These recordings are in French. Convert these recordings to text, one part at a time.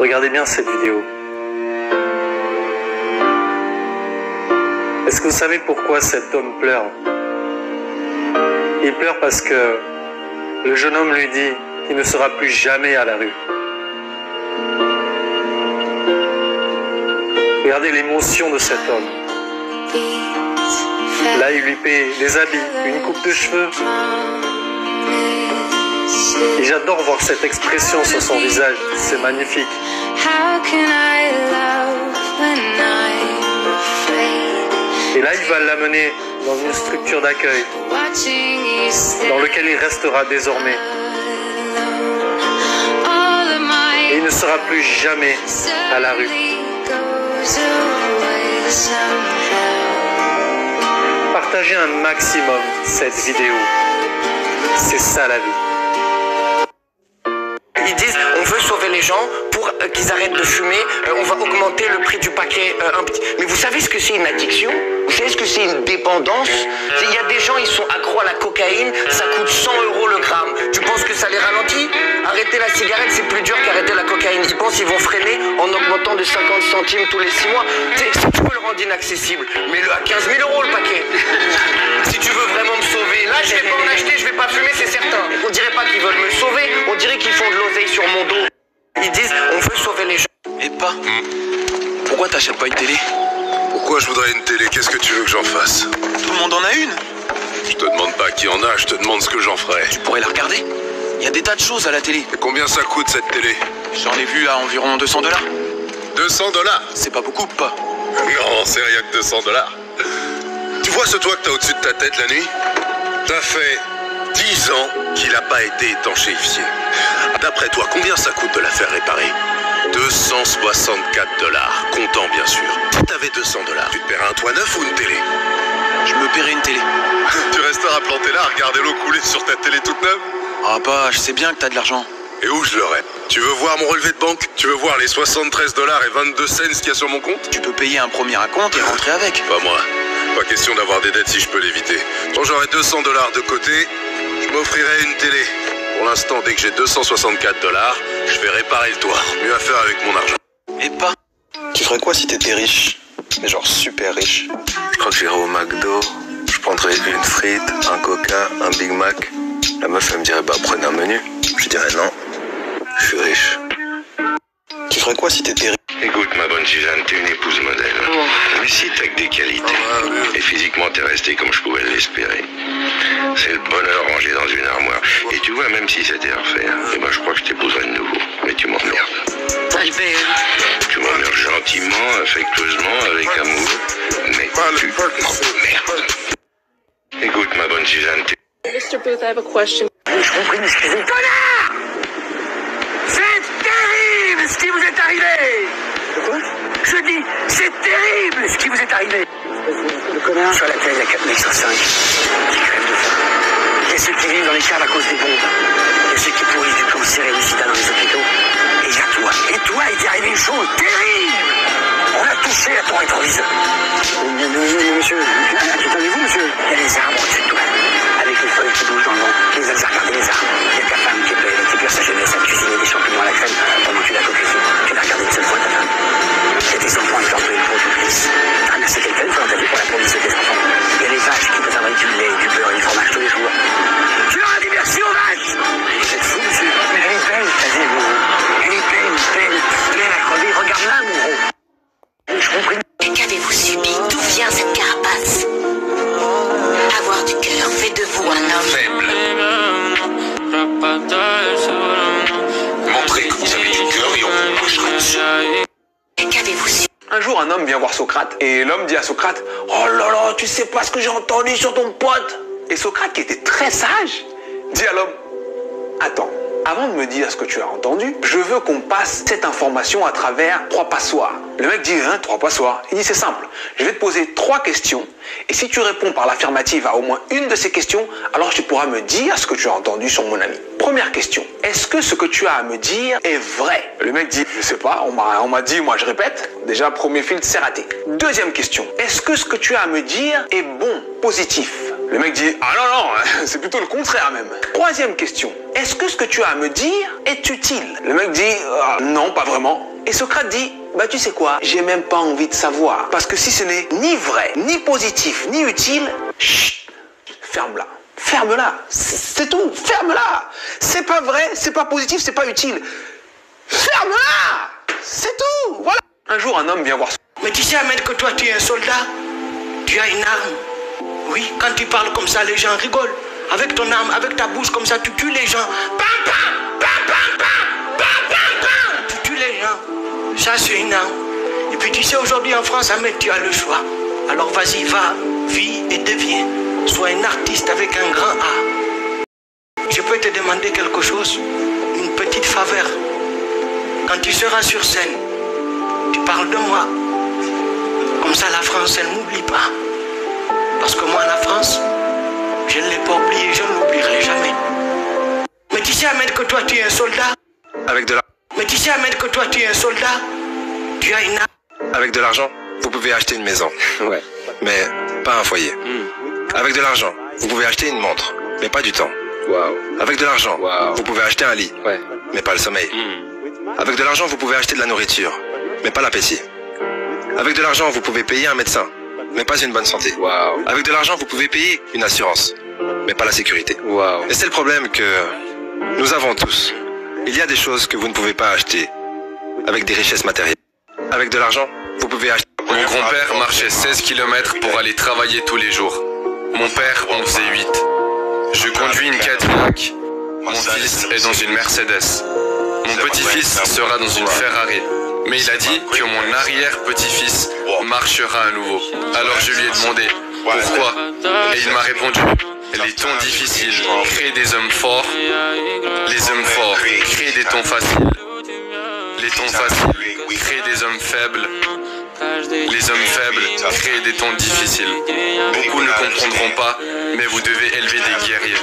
Regardez bien cette vidéo. Est-ce que vous savez pourquoi cet homme pleure? Il pleure parce que le jeune homme lui dit qu'il ne sera plus jamais à la rue. Regardez l'émotion de cet homme. Là, il lui paie des habits, une coupe de cheveux. Et j'adore voir cette expression sur son visage, c'est magnifique. Et là, il va l'amener dans une structure d'accueil, dans laquelle il restera désormais. Et il ne sera plus jamais à la rue. Partagez un maximum cette vidéo. C'est ça la vie. Ils disent on veut sauver les gens pour qu'ils arrêtent de fumer, on va augmenter le prix du paquet un petit. Mais vous savez ce que c'est une addiction? Vous savez ce que c'est une dépendance? Il y a des gens, ils sont accros à la cocaïne, ça coûte 100 € le gramme. Tu penses que ça les ralentit? Arrêter la cigarette, c'est plus dur qu'arrêter la cocaïne. Ils pensent qu'ils vont freiner en augmentant de 50 centimes tous les 6 mois. Tu peux le rendre inaccessible, mets-le à 15 000 € le paquet. Si tu veux vraiment me sauver, là je vais pas en acheter, je vais pas fumer, c'est certain. On dirait pas qu'ils veulent me sauver, on dirait qu'ils font de l'oseille sur mon dos. Ils disent on veut sauver les gens. Et pas. Pourquoi t'achètes pas une télé? Pourquoi je voudrais une télé? Qu'est-ce que tu veux que j'en fasse? Tout le monde en a une. Je te demande pas qui en a, je te demande ce que j'en ferai. Tu pourrais la regarder. Il y a des tas de choses à la télé. Et combien ça coûte cette télé? J'en ai vu à environ 200 $. 200 $? C'est pas beaucoup, pas? Non, c'est rien que 200 $. Tu vois ce toit que t'as au-dessus de ta tête la nuit? Ça fait 10 ans qu'il n'a pas été étanchéifié. D'après toi, combien ça coûte de la faire réparer? 264 $, comptant bien sûr. Si t'avais 200 $, tu te paierais un toit neuf ou une télé? Je me paierais une télé. Tu resteras planté là à regarder l'eau couler sur ta télé toute neuve? Ah bah, je sais bien que t'as de l'argent. Et où je l'aurai? Tu veux voir mon relevé de banque? Tu veux voir les 73 $ et 22 cents qu'il y a sur mon compte? Tu peux payer un premier acompte et rentrer avec. Pas moi. Pas question d'avoir des dettes si je peux l'éviter. Quand j'aurai 200 $ de côté, je m'offrirai une télé. Pour l'instant, dès que j'ai 264 $, je vais réparer le toit. Mieux à faire avec mon argent. Et pas. Tu ferais quoi si t'étais riche? Mais genre super riche. Je crois que j'irai au McDo, je prendrais une frite, un coca, un Big Mac. La meuf elle me dirait bah prenez un menu. Je dirais non, je suis riche. Tu ferais quoi si t'étais riche? Écoute ma bonne Suzanne, t'es une épouse modèle. Mais si t'as que des qualités. Et physiquement t'es resté comme je pouvais l'espérer. C'est le bonheur rangé dans une armoire. Et tu vois, même si c'était à refaire, eh ben je crois que je t'épouserais de nouveau. Mais tu m'emmerdes. Tu m'emmerdes gentiment, affectueusement, avec amour. Mais tu m'emmerdes. Écoute ma bonne Suzanne, Mr. Booth, I have a question. Je compris, excusez. Connard! C'est terrible ce qui vous est arrivé! Quoi? Je dis, c'est terrible ce qui vous est arrivé! Le connard? Sur la télé, il y a 4 mecs sur 5 qui crèvent de faim. Il y a ceux qui vivent dans les caves à cause des bombes. Il y a ceux qui pourrissent du cancer et du sida dans les hôpitaux. Et il y a toi. Et toi, il t'est arrivé une chose terrible! On a touché à ton rétroviseur. Monsieur, attendez-vous, monsieur? Il y a les arbres au-dessus de toi. Avec les feuilles qui bougent dans le vent, les ailes à regarder les arbres. Il y a ta femme qui est belle et qui perd sa jeunesse à cuisiner des champignons à la crème pendant que tu l'as coquetté. Tu l'as regardé une seule fois ta femme. Il y a tes enfants avec leur peau et du glisse. T'as ramassé quelqu'un une fois dans ta vie pour la production de tes enfants. Il y a les vaches qui peuvent fabriquer du lait, du beurre et du fromage tous les jours. Tu leur as dit merci aux vaches! Vous êtes fous, monsieur. Mais elle est belle, ta vie, mon gros. Elle est belle, belle. Elle a crevé, regarde là, mon gros. Je comprends. Et qu'avez-vous subi? D'où vient cette carapace? Avoir du cœur fait de vous un homme Faible. Montrez que vous avez du cœur et on vous marchera dessus. Et qu'avez-vous subi? Un jour, un homme vient voir Socrate et l'homme dit à Socrate: oh là là, tu sais pas ce que j'ai entendu sur ton pote. Et Socrate, qui était très sage, dit à l'homme: attends, avant de me dire ce que tu as entendu, je veux qu'on passe cette information à travers 3 passoires. Le mec dit: hein, 3 passoires? Il dit: c'est simple, je vais te poser 3 questions et si tu réponds par l'affirmative à au moins une de ces questions, alors tu pourras me dire ce que tu as entendu sur mon ami. Première question: est-ce que ce que tu as à me dire est vrai? Le mec dit: je sais pas, on m'a dit, moi je répète. Déjà, premier filtre, c'est raté. Deuxième question: est-ce que ce que tu as à me dire est bon, positif? Le mec dit: ah non, non, c'est plutôt le contraire même. Troisième question: est-ce que ce que tu as à me dire est utile? Le mec dit: non, pas vraiment. Et Socrate dit, bah tu sais quoi, j'ai même pas envie de savoir. Parce que si ce n'est ni vrai, ni positif, ni utile, chut, ferme-la. Ferme-la. C'est tout. Ferme-la. C'est pas vrai, c'est pas positif, c'est pas utile. Ferme-la. C'est tout. Voilà. Un jour, un homme vient voir. Mais tu sais, Ahmed, que toi, tu es un soldat. Tu as une arme. Oui, quand tu parles comme ça, les gens rigolent. Avec ton arme, avec ta bouche comme ça, tu tues les gens. Bam, bam, bam, bam, bam, bam, bam, bam. Tu tues les gens. Ça, c'est une arme. Et puis, tu sais, aujourd'hui en France, Ahmed, tu as le choix. Alors, vas-y, va, vis et deviens. Sois un artiste avec un grand A. Je peux te demander quelque chose, une petite faveur. Quand tu seras sur scène, tu parles de moi. Comme ça, la France, elle ne m'oublie pas. Parce que moi, la France, je ne l'ai pas oubliée, je ne l'oublierai jamais. Mais tu sais, Ahmed, que toi, tu es un soldat. Avec de Mais tu sais, Ahmed, que toi, tu es un soldat. Tu as une arme. Avec de l'argent, vous pouvez acheter une maison. Ouais. Mais pas un foyer. Avec de l'argent, vous pouvez acheter une montre, mais pas du temps. Waouh. Avec de l'argent, Wow. vous pouvez acheter un lit, Ouais. mais pas le sommeil. Avec de l'argent, vous pouvez acheter de la nourriture, mais pas l'appétit. Avec de l'argent, vous pouvez payer un médecin, mais pas une bonne santé. Waouh. Avec de l'argent, vous pouvez payer une assurance, mais pas la sécurité. Waouh. Et c'est le problème que nous avons tous. Il y a des choses que vous ne pouvez pas acheter avec des richesses matérielles. Avec de l'argent, vous pouvez acheter... Mon grand-père marchait 16 km pour aller travailler tous les jours. Mon père en faisait 8. Je conduis une Cadillac. Mon fils est dans une Mercedes. Mon petit-fils sera dans une Ferrari. Mais il a dit que mon arrière-petit-fils marchera à nouveau. Alors je lui ai demandé pourquoi. Et il m'a répondu, les temps difficiles créent des hommes forts. Les hommes forts créent des temps faciles. Les temps faciles créent des hommes faibles. Les hommes faibles créent des temps difficiles. Beaucoup ne comprendront pas, mais vous devez élever des guerriers.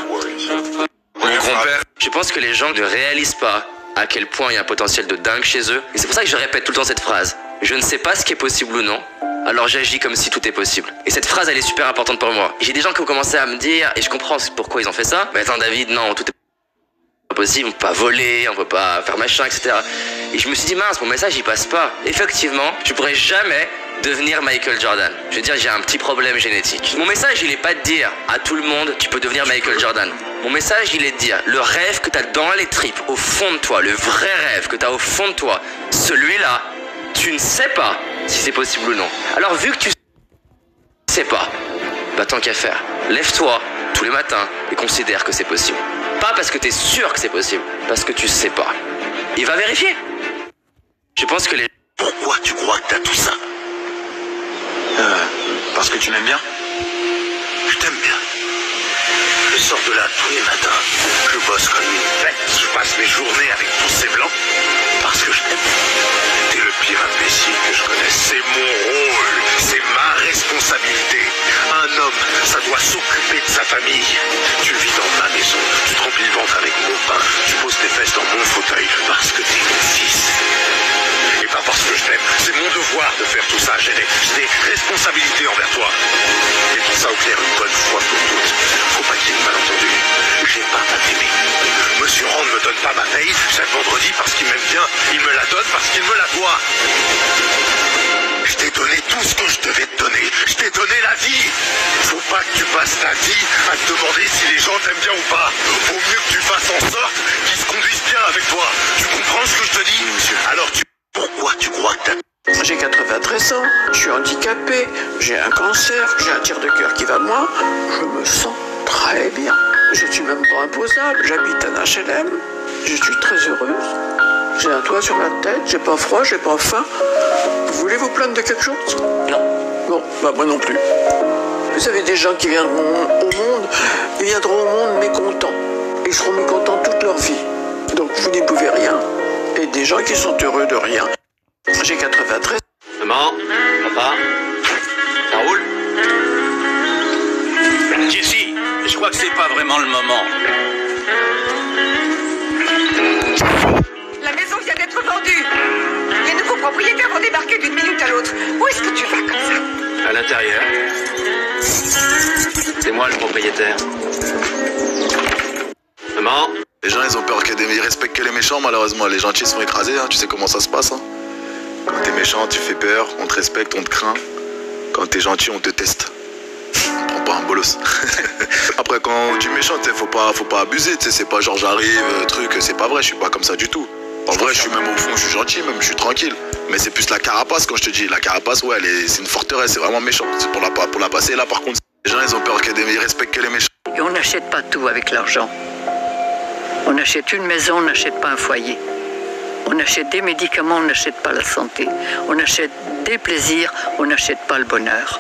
Mon grand-père... Je pense que les gens ne réalisent pas à quel point il y a un potentiel de dingue chez eux. Et c'est pour ça que je répète tout le temps cette phrase. Je ne sais pas ce qui est possible ou non, alors j'agis comme si tout est possible. Et cette phrase, elle est super importante pour moi. Et j'ai des gens qui ont commencé à me dire, et je comprends pourquoi ils ont fait ça. Mais attends David, non, tout est pas possible, on peut pas voler, on peut pas faire machin, etc. Et je me suis dit, mince, mon message il passe pas. Effectivement, je pourrais jamais devenir Michael Jordan. Je veux dire, j'ai un petit problème génétique. Mon message, il est pas de dire à tout le monde, tu peux devenir Michael Jordan. Mon message, il est de dire, le rêve que t'as dans les tripes, au fond de toi, le vrai rêve que t'as au fond de toi, celui-là, tu ne sais pas si c'est possible ou non. Alors, vu que tu sais pas, bah tant qu'à faire, lève-toi tous les matins et considère que c'est possible. Pas parce que t'es sûr que c'est possible, parce que tu sais pas. Et va vérifier. Je pense que les... Pourquoi tu crois que t'as tout ça? Parce que tu m'aimes bien. Je t'aime bien. Je sors de là tous les matins. Je bosse comme une bête. Je passe mes journées avec tous ces blancs. Parce que je t'aime. T'es le pire imbécile que je connaisse. C'est mon rôle. C'est ma responsabilité. Un homme, ça doit s'occuper de sa famille. Tu vis dans ma maison. Tu te remplis le ventre avec mon pain. Tu poses tes fesses dans mon fauteuil. Parce que t'es mon fils. Et pas parce que je t'aime. C'est mon devoir de faire tout ça. J'ai des responsabilités envers toi. Et tout ça au clair une bonne fois pour toutes. Faut pas qu'il y ait de malentendu. J'ai pas à t'aimer. Monsieur Rand ne me donne pas ma paye chaque vendredi parce qu'il m'aime bien. Il me la donne parce qu'il me la doit. Je t'ai donné tout ce que je devais te donner. Je t'ai donné la vie. Faut pas que tu passes ta vie à te demander si les gens t'aiment bien ou pas. Vaut mieux que tu fasses en sorte qu'ils se conduisent bien avec toi. Tu comprends ce que je te dis, monsieur? Alors pourquoi tu crois que t'as... J'ai 93 ans, je suis handicapé, j'ai un cancer, j'ai un tir de cœur qui va de moi. Je me sens très bien. Je suis même pas imposable, j'habite un HLM, je suis très heureuse. J'ai un toit sur la tête, j'ai pas froid, j'ai pas faim. Vous voulez vous plaindre de quelque chose? Non. Bon, bah moi non plus. Vous savez, des gens qui viendront au monde, ils viendront au monde mécontents. Ils seront mécontents toute leur vie. Donc vous n'y pouvez rien. Et des gens qui sont heureux de rien. J'ai 93. Maman, papa, ça roule? Jessie, je crois que c'est pas vraiment le moment. La maison vient d'être vendue. Les nouveaux propriétaires vont débarquer d'une minute à l'autre. Où est-ce que tu vas comme ça? À l'intérieur. C'est moi le propriétaire. Maman. Les gens, ils ont peur que ils respectent que les méchants, malheureusement. Les gentils sont écrasés, hein. Tu sais comment ça se passe, hein. méchant, tu fais peur, on te respecte, on te craint. Quand t'es gentil, on te teste. On prend pas un bolos. Après, quand tu es méchant, faut pas abuser. C'est pas genre j'arrive, truc, c'est pas vrai, je suis pas comme ça du tout. En vrai, je suis même au fond, je suis gentil, même je suis tranquille. Mais c'est plus la carapace quand je te dis. La carapace, ouais, c'est une forteresse, c'est vraiment méchant. C'est pour la passer là, par contre, les gens, ils ont peur ils respectent que les méchants. Et on n'achète pas tout avec l'argent. On achète une maison, on n'achète pas un foyer. On achète des médicaments, on n'achète pas la santé. On achète des plaisirs, on n'achète pas le bonheur.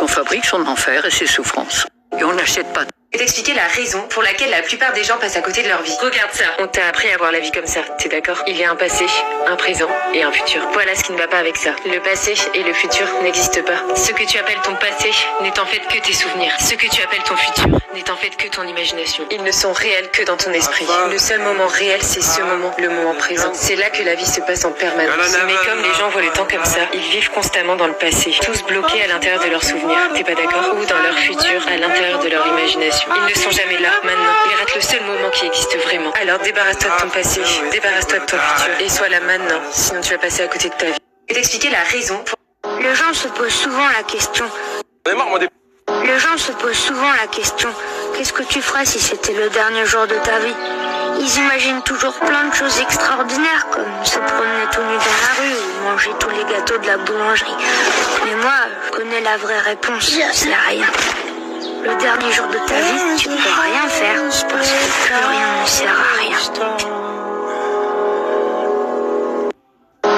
On fabrique son enfer et ses souffrances. Et on n'achète pas. Je vais t'expliquer la raison pour laquelle la plupart des gens passent à côté de leur vie. Regarde ça. On t'a appris à voir la vie comme ça, t'es d'accord? Il y a un passé, un présent et un futur. Voilà ce qui ne va pas avec ça. Le passé et le futur n'existent pas. Ce que tu appelles ton passé n'est en fait que tes souvenirs. Ce que tu appelles ton futur n'est en fait que ton imagination. Ils ne sont réels que dans ton esprit. Le seul moment réel, c'est ce moment, le moment présent. C'est là que la vie se passe en permanence. Mais comme les gens voient le temps comme ça, ils vivent constamment dans le passé, tous bloqués à l'intérieur de leurs souvenirs. T'es pas d'accord? Ou dans leur futur, à l'intérieur de leur imagination. Ils ne sont jamais là, maintenant. Ils ratent le seul moment qui existe vraiment. Alors débarrasse-toi de ton passé, débarrasse-toi de ton futur et sois là maintenant, sinon tu vas passer à côté de ta vie. Je vais t'expliquer la raison. Les gens se posent souvent la question. Les gens se posent souvent la question, qu'est-ce que tu ferais si c'était le dernier jour de ta vie? Ils imaginent toujours plein de choses extraordinaires, comme se promener tout nu dans la rue ou manger tous les gâteaux de la boulangerie. Mais moi, je connais la vraie réponse, c'est rien. Le dernier jour de ta vie, tu peux rien faire, parce que plus rien ne sert à rien.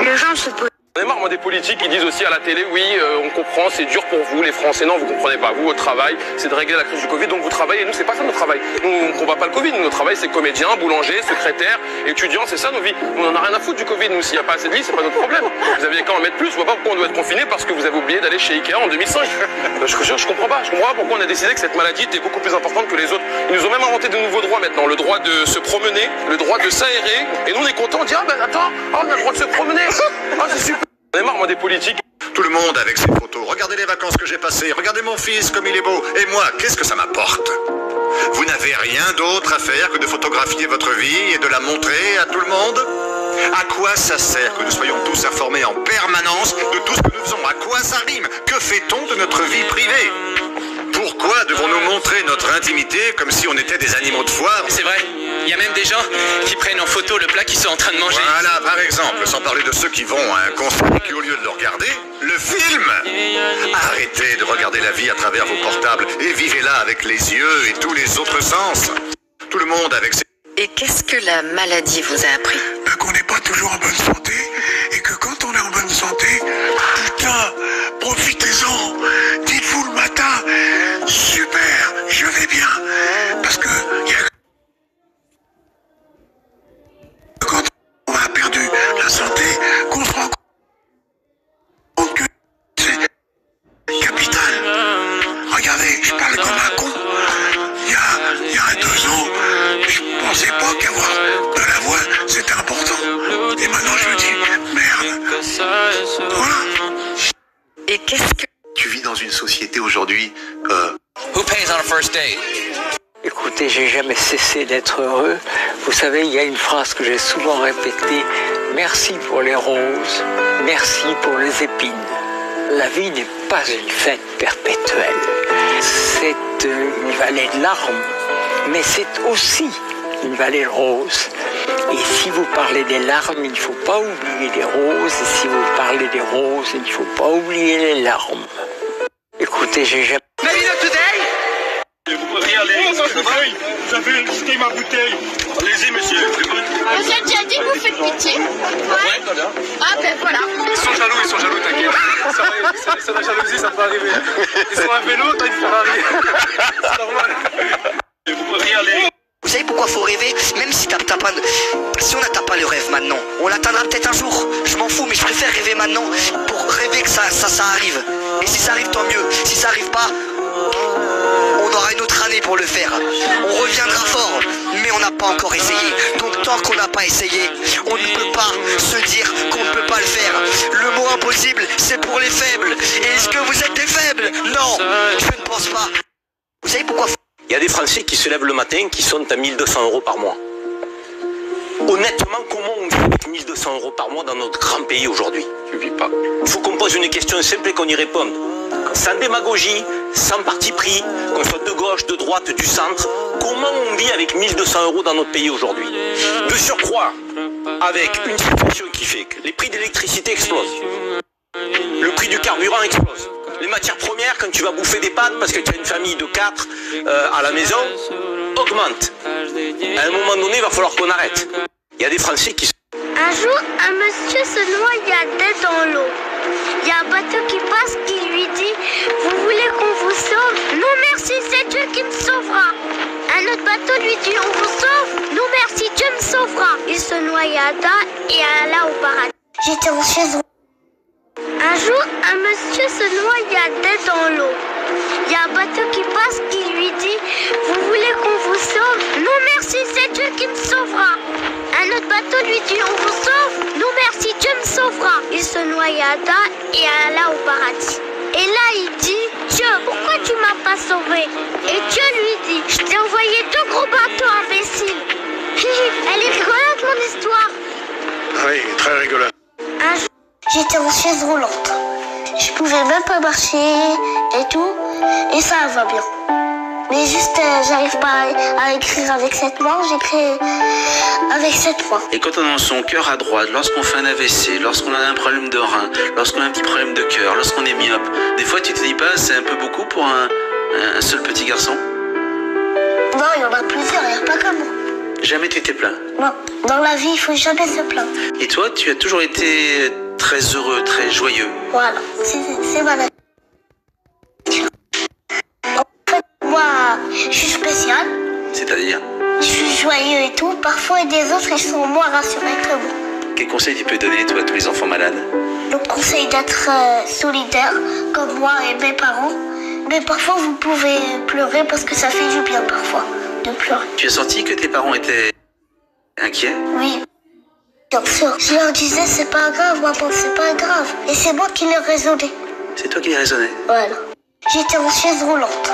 Les gens se posent... On est marre, moi, des politiques qui disent aussi à la télé, oui, on comprend, c'est dur pour vous, les Français. Non, vous comprenez pas. Vous, votre travail, c'est de régler la crise du Covid, donc vous travaillez. Nous, c'est pas ça notre travail. Nous, on combat pas le Covid. Notre travail, c'est comédien, boulanger, secrétaire, étudiant, c'est ça nos vies. Nous, on en a rien à foutre du Covid. Nous, s'il n'y a pas assez de lits, c'est pas notre problème. Vous aviez qu'à en mettre plus. Je vois pas pourquoi on doit être confiné parce que vous avez oublié d'aller chez Ikea en 2005. Je comprends pas. Je comprends pas pourquoi on a décidé que cette maladie était beaucoup plus importante que les autres. Ils nous ont même inventé de nouveaux droits maintenant. Le droit de se promener, le droit de s'aérer. Et nous, on est contents. On dit, ah ben attends, on a le droit de se promener. Ah, c'est super. On est marre, moi, des politiques. Tout le monde avec ses photos. Regardez les vacances que j'ai passées. Regardez mon fils comme il est beau. Et moi, qu'est-ce que ça m'apporte? Vous n'avez rien d'autre à faire que de photographier votre vie et de la montrer à tout le monde? À quoi ça sert que nous soyons tous informés en permanence de tout ce que nous faisons? À quoi ça rime? Que fait-on de notre vie privée? Pourquoi devons-nous montrer notre intimité comme si on était des animaux de foire? C'est vrai, il y a même des gens qui prennent en photo le plat qu'ils sont en train de manger. Voilà, par exemple, sans parler de ceux qui vont à un concert et qui, au lieu de le regarder, le filment. Arrêtez de regarder la vie à travers vos portables et vivez-la avec les yeux et tous les autres sens. Tout le monde avec ses... Et qu'est-ce que la maladie vous a appris? Qu'on n'est pas toujours en bonne santé et que quand on est en bonne santé, putain, profitez-en. Dites-vous le matin, super, je vais bien. Parce que quand on a perdu la santé, qu'on se rend compte que c'est capital. Regardez, je parle comme un con. Il y a 2 ans, je pensais pas qu'avoir de la voix c'était important. Et maintenant je me dis, merde. Voilà. Et qu'est-ce que... Tu vis dans une société aujourd'hui... Who pays on a first date? Écoutez, j'ai jamais cessé d'être heureux. Vous savez, il y a une phrase que j'ai souvent répétée. Merci pour les roses, merci pour les épines. La vie n'est pas une fête perpétuelle. C'est une vallée de larmes, mais c'est aussi une vallée de roses. Et si vous parlez des larmes, il ne faut pas oublier les roses. Et si vous parlez des roses, il ne faut pas oublier les larmes. Écoutez, j'ai jamais... Vous pouvez aller. Vous avez jeté ma bouteille. Allez-y, monsieur. Vous avez déjà dit que vous faites pitié? Ouais. Ah ben voilà. Ils sont jaloux, t'inquiète. C'est la jalousie, ça peut arriver. Ils sont à vélo, t'as une Ferrari. C'est normal. Vous pouvez aller. Vous savez pourquoi faut rêver? Même si si on n'atteint pas le rêve maintenant, on l'atteindra peut-être un jour. Je m'en fous, mais je préfère rêver maintenant pour rêver que ça arrive. Et si ça arrive, tant mieux. Si ça arrive pas, on aura une autre année pour le faire. On reviendra fort, mais on n'a pas encore essayé. Donc tant qu'on n'a pas essayé, on ne peut pas se dire qu'on ne peut pas le faire. Le mot impossible, c'est pour les faibles. Et est-ce que vous êtes des faibles? Non, je ne pense pas. Vous savez pourquoi? Il y a des Français qui se lèvent le matin qui sont à 1 200 € par mois. Honnêtement, comment on vit avec 1200 € par mois dans notre grand pays aujourd'hui? Je vis pas. Il faut qu'on pose une question simple et qu'on y réponde. Sans démagogie, sans parti pris, qu'on soit de gauche, de droite, du centre, comment on vit avec 1200 € dans notre pays aujourd'hui? De surcroît, avec une situation qui fait que les prix d'électricité explosent, le prix du carburant explose, les matières premières, quand tu vas bouffer des pâtes parce que tu as une famille de 4 à la maison, augmentent. À un moment donné, il va falloir qu'on arrête. Il y a des Français qui... Un jour, un monsieur se noyadait dans l'eau. Il y a un bateau qui passe qui lui dit « Vous voulez qu'on vous sauve? Non merci, c'est Dieu qui me sauvera. » Un autre bateau lui dit « On vous sauve? Non merci, Dieu me sauvera. » Il se noyada et alla au paradis. J'étais en chaise roulante. Un jour, un monsieur se noyadait dans l'eau. Il y a un bateau qui passe qui lui dit « Vous voulez qu'on vous sauve? Non merci, c'est Dieu qui me sauvera. » Un autre bateau lui dit « On vous sauve? Non merci, Dieu me sauvera. » Il se noyada et alla au paradis. Et là il dit « Dieu, pourquoi tu m'as pas sauvé? » Et Dieu lui dit « Je t'ai envoyé 2 gros bateaux, imbécile. » Elle est rigolote mon histoire. Oui, très rigolote. Un jour, j'étais en chaise roulante. Je pouvais même pas marcher et tout. Et ça va bien. Mais juste, j'arrive pas à écrire avec cette main, j'écris avec cette main. Et quand on a son cœur à droite, lorsqu'on fait un AVC, lorsqu'on a un problème de rein, lorsqu'on a un petit problème de cœur, lorsqu'on est myope, des fois tu te dis pas c'est un peu beaucoup pour un seul petit garçon? Non, il y en a plusieurs, il n'y a pas que moi. Jamais tu t'es plaint? Non, dans la vie, il faut jamais se plaindre. Et toi, tu as toujours été très heureux, très joyeux? Voilà, c'est ma nature. Moi, je suis spécial. C'est-à-dire? Je suis joyeux et tout. Parfois, des autres, ils sont moins rassurés que moi. Quel conseil tu peux donner, toi, à tous les enfants malades? Le conseil d'être solidaire, comme moi et mes parents. Mais parfois, vous pouvez pleurer parce que ça fait du bien, parfois, de pleurer. Tu as senti que tes parents étaient inquiets? Oui, bien sûr. Je leur disais, c'est pas grave, maman, c'est pas grave. Et c'est moi qui les raisonnais. C'est toi qui les raisonnais? Voilà. J'étais en chaise roulante.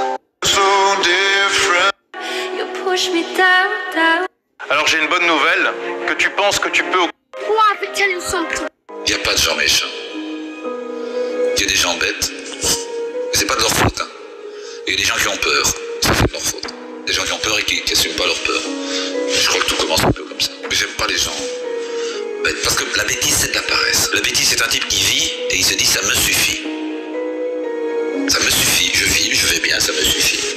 Alors j'ai une bonne nouvelle, que tu penses que tu peux... Quoi avec le santé? Il n'y a pas de gens méchants. Il y a des gens bêtes. Mais c'est pas de leur faute. Hein. Il y a des gens qui ont peur. C'est de leur faute. Des gens qui ont peur et qui n'assument pas leur peur. Je crois que tout commence un peu comme ça. Mais j'aime pas les gens bêtes. Parce que la bêtise, c'est de la paresse. La bêtise, c'est un type qui vit et il se dit ça me suffit. Ça me suffit. Je vis, je vais bien, ça me suffit.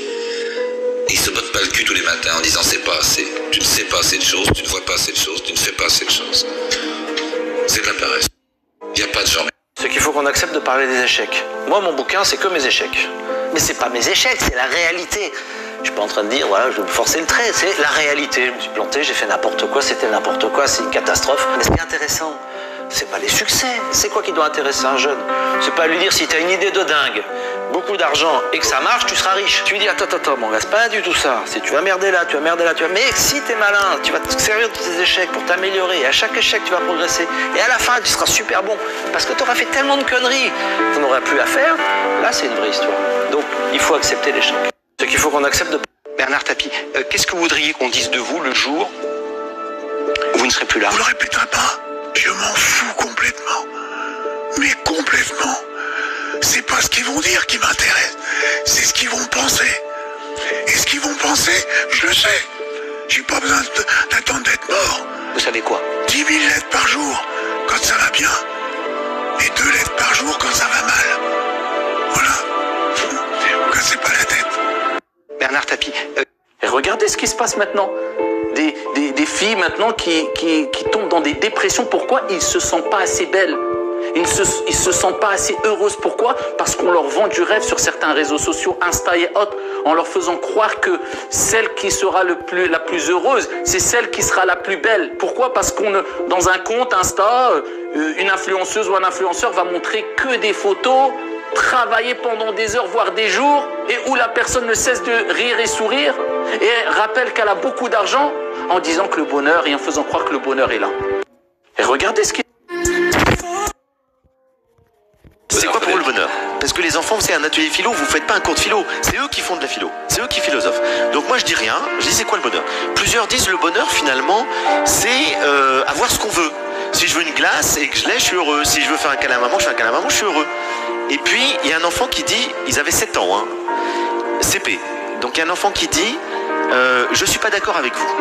Et il se botte pas le cul tous les matins en disant c'est pas assez. Tu ne sais pas assez de choses, tu ne vois pas assez de choses, tu ne fais pas assez de choses. C'est de la paresse. Il n'y a pas de gens. C'est qu'il faut qu'on accepte de parler des échecs. Moi, mon bouquin, c'est que mes échecs. Mais c'est pas mes échecs, c'est la réalité. Je suis pas en train de dire, voilà, je vais me forcer le trait. C'est la réalité. Je me suis planté, j'ai fait n'importe quoi, c'était n'importe quoi, c'est une catastrophe. Mais ce qui est intéressant, c'est pas les succès. C'est quoi qui doit intéresser un jeune? C'est pas lui dire si t'as une idée de dingue, beaucoup d'argent et que ça marche, tu seras riche. Tu lui dis attends, mon gars, c'est pas du tout ça. Si tu vas merder là, tu vas merder là, tu vas. Mais si t'es malin, tu vas te servir de tes échecs pour t'améliorer. Et à chaque échec, tu vas progresser. Et à la fin, tu seras super bon. Parce que tu auras fait tellement de conneries, tu n'auras plus à faire. Là, c'est une vraie histoire. Donc, il faut accepter l'échec. C'est qu'il faut qu'on accepte de. Bernard Tapie, qu'est-ce que vous voudriez qu'on dise de vous le jour où vous ne serez plus là? Vous le répéterez pas? Je m'en fous complètement. Mais complètement. C'est pas ce qu'ils vont dire qui m'intéresse. C'est ce qu'ils vont penser. Et ce qu'ils vont penser, je le sais. J'ai pas besoin d'attendre d'être mort. Vous savez quoi? 10 000 lettres par jour quand ça va bien. Et 2 lettres par jour quand ça va mal. Voilà. Vous cassez pas la tête. Bernard Tapie. Et regardez ce qui se passe maintenant. Des filles maintenant qui tombent dans des dépressions. Pourquoi? Ils se sentent pas assez belles. Ils se sentent pas assez heureuses. Pourquoi? Parce qu'on leur vend du rêve sur certains réseaux sociaux, Insta et autres, en leur faisant croire que celle qui sera la plus heureuse, c'est celle qui sera la plus belle. Pourquoi? Parce dans un compte Insta, une influenceuse ou un influenceur va montrer que des photos travailler pendant des heures, voire des jours, et où la personne ne cesse de rire et sourire, et rappelle qu'elle a beaucoup d'argent, en disant que le bonheur, et en faisant croire que le bonheur est là. Et regardez ce qui... C'est quoi pour vous le bonheur? Parce que les enfants, c'est un atelier philo, vous faites pas un cours de philo. C'est eux qui font de la philo. C'est eux qui philosophent. Donc moi, je dis rien. Je dis, c'est quoi le bonheur? Plusieurs disent le bonheur, finalement, c'est avoir ce qu'on veut. Si je veux une glace et que je l'ai, je suis heureux. Si je veux faire un câlin à maman, je fais un câlin à maman, je suis heureux. Et puis, il y a un enfant qui dit, ils avaient 7 ans, hein, CP. Donc il y a un enfant qui dit, je suis pas d'accord avec vous.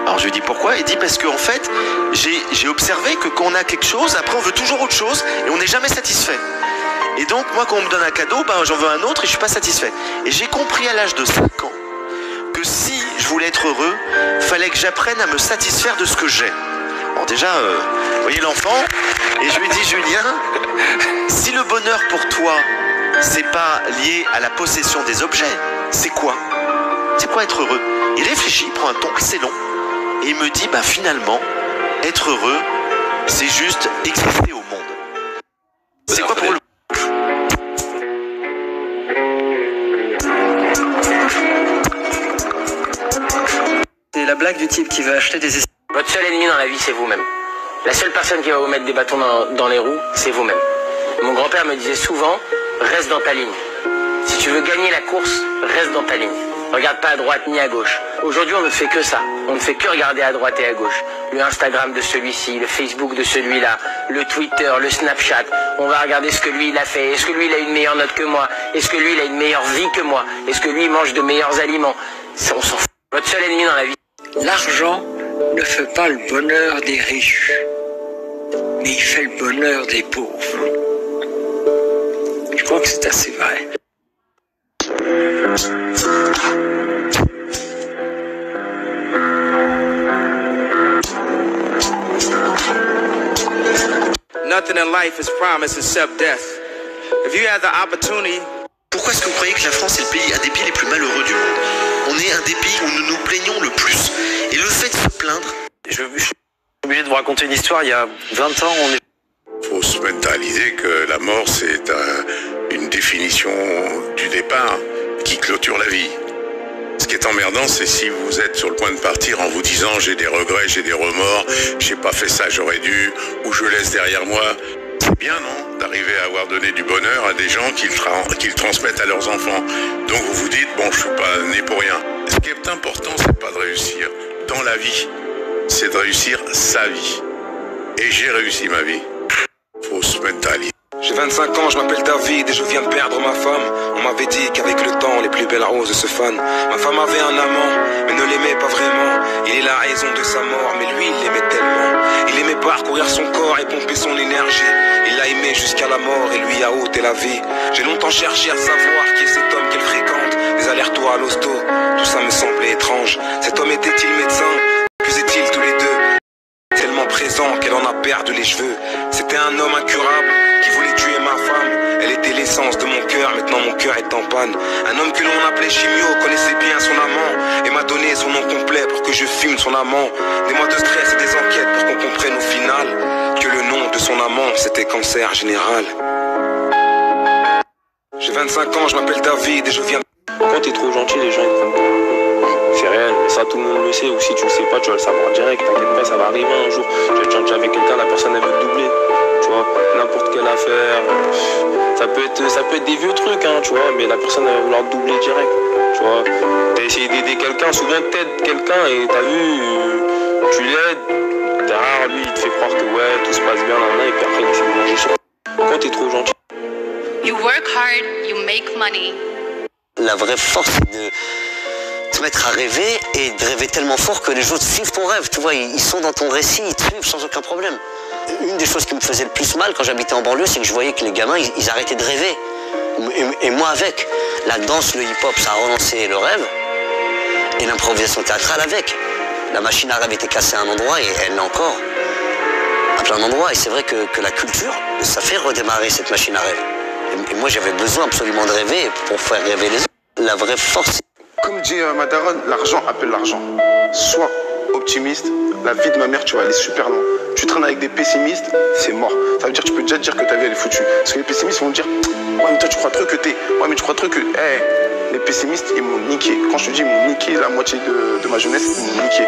Alors je lui dis pourquoi? Il dit parce qu'en fait, j'ai observé que quand on a quelque chose, après on veut toujours autre chose et on n'est jamais satisfait. Et donc moi quand on me donne un cadeau, ben, j'en veux un autre et je suis pas satisfait. Et j'ai compris à l'âge de 5 ans que si je voulais être heureux, fallait que j'apprenne à me satisfaire de ce que j'ai. Alors déjà, vous voyez l'enfant, et je lui dis, Julien, si le bonheur pour toi, c'est pas lié à la possession des objets, c'est quoi? C'est quoi être heureux? Il réfléchit, il prend un ton assez long, et il me dit, bah finalement, être heureux, c'est juste exister au monde. C'est quoi pour le... C'est la blague du type qui veut acheter des... Votre seul ennemi dans la vie, c'est vous-même. La seule personne qui va vous mettre des bâtons dans les roues, c'est vous-même. Mon grand-père me disait souvent, reste dans ta ligne. Si tu veux gagner la course, reste dans ta ligne. Regarde pas à droite ni à gauche. Aujourd'hui, on ne fait que ça. On ne fait que regarder à droite et à gauche. Le Instagram de celui-ci, le Facebook de celui-là, le Twitter, le Snapchat. On va regarder ce que lui, il a fait. Est-ce que lui, il a une meilleure note que moi? Est-ce que lui, il a une meilleure vie que moi? Est-ce que lui, il mange de meilleurs aliments? Ça, on s'en fout. Votre seul ennemi dans la vie. L'argent ne fait pas le bonheur des riches, mais il fait le bonheur des pauvres. Je crois que c'est assez vrai. Nothing in life is promised except death. If you had the opportunity... Pourquoi est-ce que vous croyez que la France est le pays, un des pays les plus malheureux du monde? On est un des pays où nous nous plaignons le plus. Et le fait de se plaindre... Je suis obligé de vous raconter une histoire. Il y a 20 ans, on est... Faut se mettre à l'idée que la mort, c'est une définition du départ qui clôture la vie. Ce qui est emmerdant, c'est si vous êtes sur le point de partir en vous disant j'ai des regrets, j'ai des remords, j'ai pas fait ça, j'aurais dû, ou je laisse derrière moi. C'est bien, non, d'arriver à avoir donné du bonheur à des gens qui le transmettent à leurs enfants. Donc vous vous dites, bon, je suis pas né pour rien. Ce qui est important, c'est pas de réussir dans la vie, c'est de réussir sa vie. Et j'ai réussi ma vie. Faut se mettre à l'idée. J'ai 25 ans, je m'appelle David et je viens de perdre ma femme. On m'avait dit qu'avec le temps, les plus belles roses se fanent. Ma femme avait un amant, mais ne l'aimait pas vraiment. Il est la raison de sa mort, mais lui, il l'aimait tellement. Il aimait parcourir son corps et pomper son énergie. Il l'a aimé jusqu'à la mort et lui a ôté la vie. J'ai longtemps cherché à savoir qui est cet homme qu'elle fréquente. Des allers-retours à l'hosto, tout ça me semblait étrange. Cet homme était-il médecin? Qu'étaient-ils tous les deux? Tellement présent qu'elle en a perdu les cheveux. C'était un homme incurable qui voulait tuer ma femme. Elle était l'essence de mon cœur, maintenant mon cœur est en panne. Un homme que l'on appelait Chimio connaissait bien son amant et m'a donné son nom complet pour que je fume son amant. Des mois de stress et des enquêtes pour qu'on comprenne au final que le nom de son amant c'était Cancer Général. J'ai 25 ans, je m'appelle David et je viens... Quand t'es trop gentil, les gens ils prennent pas. C'est réel, mais ça tout le monde le sait, ou si tu le sais pas, tu vas le savoir direct, t'inquiète pas, ça va arriver un jour. Tu vas te chanter avec quelqu'un, la personne elle veut te doubler, tu vois, n'importe quelle affaire, ça peut être des vieux trucs, hein, tu vois, mais la personne elle va vouloir te doubler direct, tu vois. T'as essayé d'aider quelqu'un, souvent t'aides quelqu'un et t'as vu, tu l'aides, derrière lui il te fait croire que ouais, tout se passe bien, et puis après il essaie de manger sur. Quand t'es trop gentil. You work hard, you make money. La vraie force, c'est de se mettre à rêver et de rêver tellement fort que les autres suivent ton rêve. Tu vois, ils sont dans ton récit, ils te suivent sans aucun problème. Une des choses qui me faisait le plus mal quand j'habitais en banlieue, c'est que je voyais que les gamins, ils arrêtaient de rêver. Et moi avec. La danse, le hip-hop, ça a relancé le rêve. Et l'improvisation théâtrale avec. La machine à rêve était cassée à un endroit et elle l'est encore à plein d'endroits. Et c'est vrai que la culture, ça fait redémarrer cette machine à rêve. Et moi, j'avais besoin absolument de rêver pour faire rêver les autres. La vraie force... Comme dit ma daronne, l'argent appelle l'argent. Sois optimiste, la vie de ma mère, tu vas aller super loin. Tu traînes avec des pessimistes, c'est mort. Ça veut dire que tu peux déjà te dire que ta vie elle est foutue. Parce que les pessimistes vont te dire, ouais mais toi tu crois trop que t'es. Ouais mais tu crois trop que... Les pessimistes, ils m'ont niqué. Quand je te dis ils m'ont niqué, la moitié de ma jeunesse, ils m'ont niqué.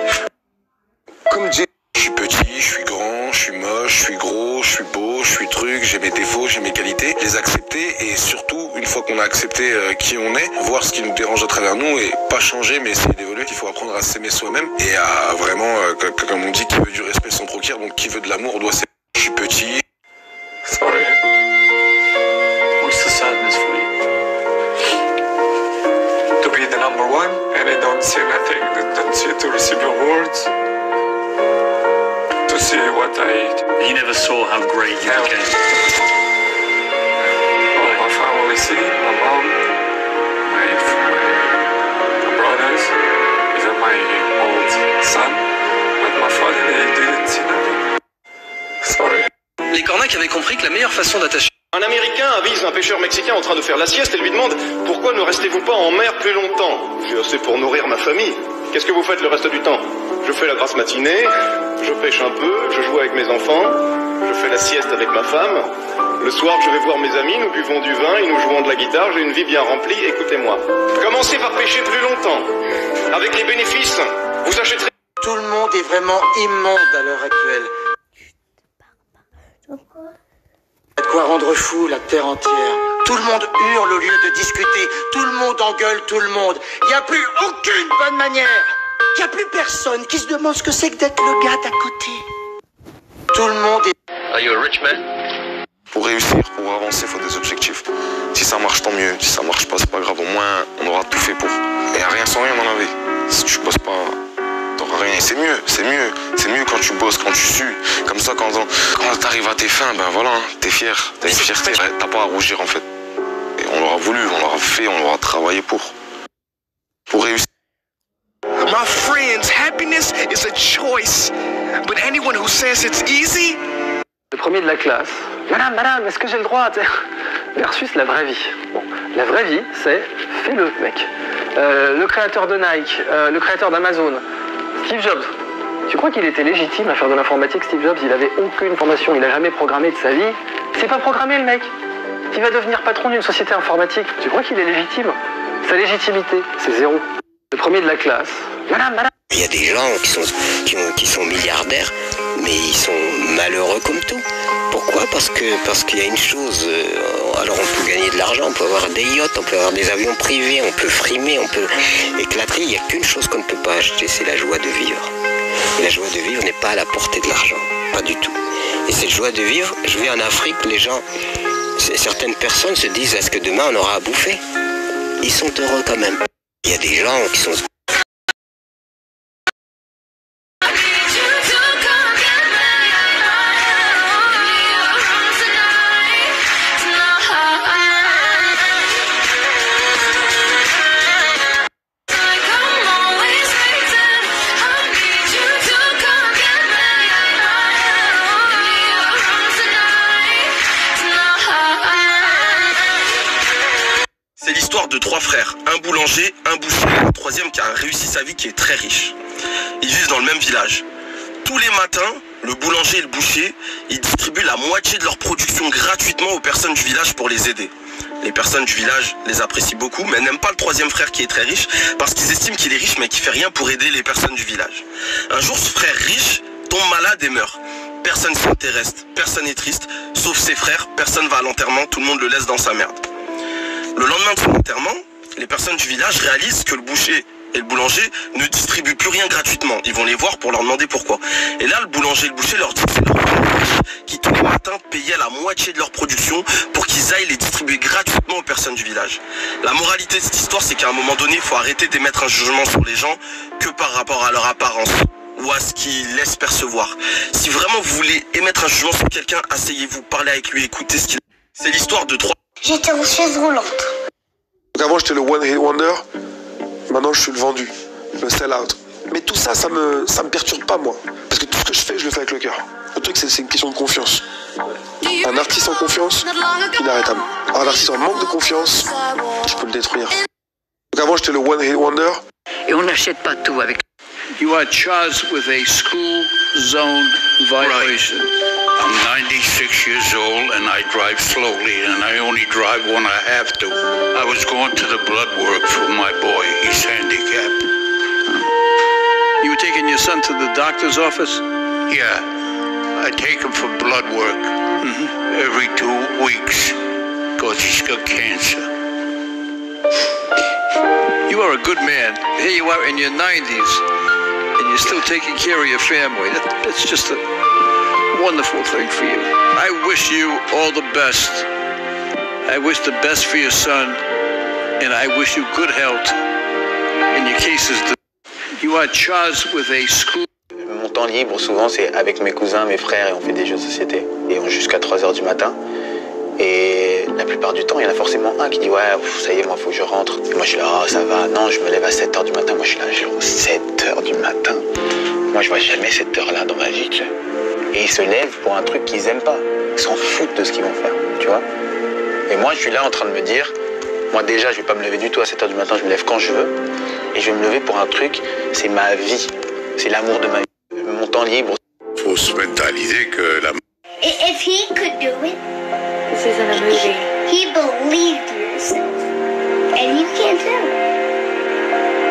Comme dit... Je suis petit, je suis grand, je suis moche, je suis gros, je suis beau, je suis trucs, j'ai mes défauts, j'ai mes qualités, les accepter et surtout, une fois qu'on a accepté qui on est, voir ce qui nous dérange à travers nous et pas changer mais essayer d'évoluer. Il faut apprendre à s'aimer soi-même et à vraiment, comme on dit, qui veut du respect s'en procure, donc qui veut de l'amour doit s'aimer. Je suis petit. Sorry. What's the sadness for you? To be the number one and I don't see nothing, don't see to receive awards, to see what You never saw how great you became. All my family see, my mom, my brothers, even my old son, but my father, he didn't see nothing. Sorry. Les cornacs avaient compris que la meilleure façon d'attacher... Un Américain avise un pêcheur mexicain en train de faire la sieste et lui demande « Pourquoi ne restez-vous pas en mer plus longtemps ?»« J'ai assez pour nourrir ma famille. Qu'est-ce que vous faites le reste du temps ?»« Je fais la grasse matinée, je pêche un peu, je joue avec mes enfants, je fais la sieste avec ma femme. Le soir, je vais voir mes amis, nous buvons du vin et nous jouons de la guitare. J'ai une vie bien remplie, écoutez-moi. Commencez par pêcher plus longtemps. Avec les bénéfices, vous achèterez... » Tout le monde est vraiment immonde à l'heure actuelle. De quoi rendre fou la terre entière. Tout le monde hurle au lieu de discuter. Tout le monde engueule tout le monde. Il n'y a plus aucune bonne manière. Il n'y a plus personne qui se demande ce que c'est que d'être le gars d'à côté. Tout le monde est... Are you a rich man? Pour réussir, pour avancer, il faut des objectifs. Si ça marche, tant mieux. Si ça marche pas, c'est pas grave. Au moins, on aura tout fait pour. Et rien sans rien dans la vie. Si tu bosses pas... t'auras rien. C'est mieux, c'est mieux. C'est mieux quand tu bosses, quand tu sues. Comme ça, quand t'arrives à tes fins, ben voilà, t'es fier. T'as une fierté. T'as pas à rougir en fait. Et on l'aura voulu, on l'aura fait, on l'aura travaillé pour réussir. My friends, happiness is a choice. But anyone who says it's easy... Le premier de la classe. Madame, est-ce que j'ai le droit versus la vraie vie. Bon, la vraie vie, c'est fais-le, mec. Le créateur de Nike, le créateur d'Amazon, Steve Jobs. Tu crois qu'il était légitime à faire de l'informatique, Steve Jobs? Il avait aucune formation, il a jamais programmé de sa vie. C'est pas programmé, le mec. Il va devenir patron d'une société informatique. Tu crois qu'il est légitime? Sa légitimité, c'est zéro. Le premier de la classe. Madame. Il y a des gens qui sont milliardaires, mais ils sont malheureux comme tout. Pourquoi? Parce qu'il y a une chose, alors on peut gagner de l'argent, on peut avoir des yachts, on peut avoir des avions privés, on peut frimer, on peut éclater. Il n'y a qu'une chose qu'on ne peut pas acheter, c'est la joie de vivre. Et la joie de vivre n'est pas à la portée de l'argent, pas du tout. Et cette joie de vivre, je vais en Afrique, les gens, certaines personnes se disent, est-ce que demain on aura à bouffer? Ils sont heureux quand même. Il y a des gens qui sont... C'est l'histoire de trois frères, un boulanger, un boucher et un troisième qui a réussi sa vie, qui est très riche. Ils vivent dans le même village. Tous les matins, le boulanger et le boucher, ils distribuent la moitié de leur production gratuitement aux personnes du village pour les aider. Les personnes du village les apprécient beaucoup, mais n'aiment pas le troisième frère qui est très riche, parce qu'ils estiment qu'il est riche mais qu'il fait rien pour aider les personnes du village. Un jour, ce frère riche tombe malade et meurt. Personne ne s'intéresse, personne n'est triste, sauf ses frères, personne va à l'enterrement, tout le monde le laisse dans sa merde. Le lendemain de son enterrement, les personnes du village réalisent que le boucher et le boulanger ne distribuent plus rien gratuitement. Ils vont les voir pour leur demander pourquoi. Et là, le boulanger et le boucher leur disent que c'est leur frère qui tous les matins payaient la moitié de leur production pour qu'ils aillent les distribuer gratuitement aux personnes du village. La moralité de cette histoire, c'est qu'à un moment donné, il faut arrêter d'émettre un jugement sur les gens que par rapport à leur apparence ou à ce qu'ils laissent percevoir. Si vraiment vous voulez émettre un jugement sur quelqu'un, asseyez-vous, parlez avec lui, écoutez ce qu'il... C'est l'histoire de trois... J'étais en chaise roulante. Donc avant j'étais le one hit wonder, maintenant je suis le vendu, le sell out. Mais tout ça, ça me perturbe pas moi. Parce que tout ce que je fais, je le fais avec le cœur. Le truc c'est une question de confiance. Un artiste en confiance, inarrêtable. Alors un artiste en manque de confiance, je peux le détruire. Donc avant j'étais le one hit wonder. Et on n'achète pas tout avec... You are charged with a school zone violation. I'm 96 years old and I drive slowly and I only drive when I have to. I was going to the blood work for my boy. He's handicapped. You were taking your son to the doctor's office? Yeah, I take him for blood work. every 2 weeks because he's got cancer. You are a good man. Here you are in your 90s, and you're still taking care of your family. That's just a wonderful thing for you. I wish you all the best. I wish the best for your son, and I wish you good health. In your cases, you are charged with a school. Mon temps libre, souvent, c'est avec mes cousins, mes frères, et on fait des jeux de société. Et on joue jusqu'à 3h du matin. Et la plupart du temps, il y en a forcément un qui dit « Ouais, ça y est, moi, faut que je rentre. » Et moi, je suis là « Oh, ça va. Non, je me lève à 7h du matin. » Moi, je suis là, genre 7h du matin. Moi, je vois jamais cette heure-là dans ma vie, tu sais. Et ils se lèvent pour un truc qu'ils aiment pas. Ils s'en foutent de ce qu'ils vont faire, tu vois. Et moi, je suis là en train de me dire « Moi, déjà, je vais pas me lever du tout à 7h du matin. Je me lève quand je veux. Et je vais me lever pour un truc. C'est ma vie. C'est l'amour de ma vie. Mon temps libre. » Faut se mettre à l'idée que la... If he could do it, this isn't a movie. He believed in himself. And you can't tell him.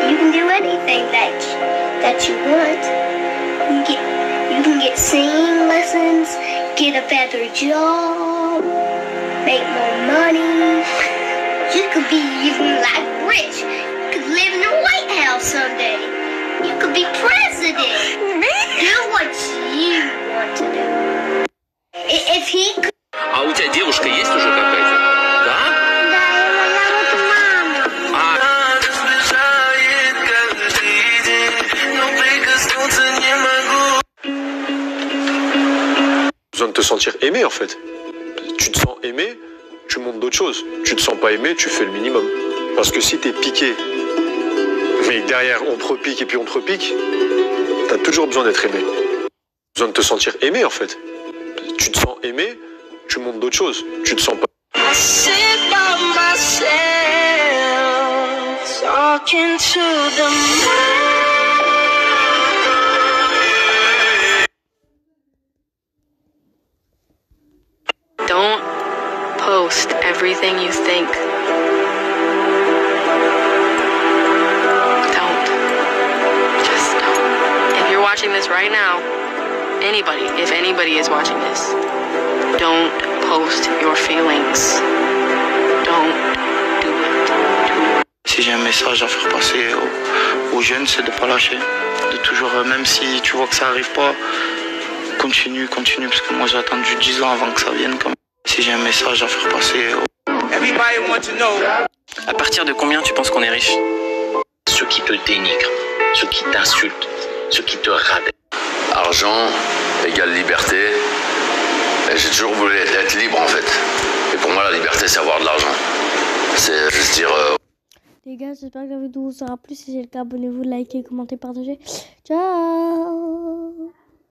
You can do anything that you want. You can get singing lessons, get a better job, make more money. You could be even like rich. You could live in the White House someday. You could be president. Do what you want to do. If he could... А у тебя девушка есть уже какая-то? Да? Besoin de te sentir aimé en fait. Tu te sens aimé, tu montes d'autres choses. Tu te sens pas aimé, tu fais le minimum. Parce que si t'es piqué, mais derrière on te repique et puis on te repique, t'as toujours besoin d'être aimé. Besoin de te sentir aimé en fait. Tu te sens aimé, tu montes d'autres choses. Tu te sens pas. I sit by myself, talking to the Don't post everything you think. Don't. Just don't. If you're watching this right now, if anybody is watching this, don't post your feelings. Don't do it. Si j'ai un message à faire passer aux jeunes, c'est de ne pas lâcher. De toujours, même si tu vois que ça n'arrive pas, continue, parce que moi j'ai attendu 10 ans avant que ça vienne. Si j'ai un message à faire passer À partir de combien tu penses qu'on est riche? Ceux qui te dénigrent, ceux qui t'insultent, ceux qui te rabaissent. Argent égale liberté. Et j'ai toujours voulu être libre en fait. Et pour moi la liberté c'est avoir de l'argent. C'est juste dire... Les gars, j'espère que la vidéo vous aura plu. Si c'est le cas, abonnez-vous, likez, commentez, partagez. Ciao.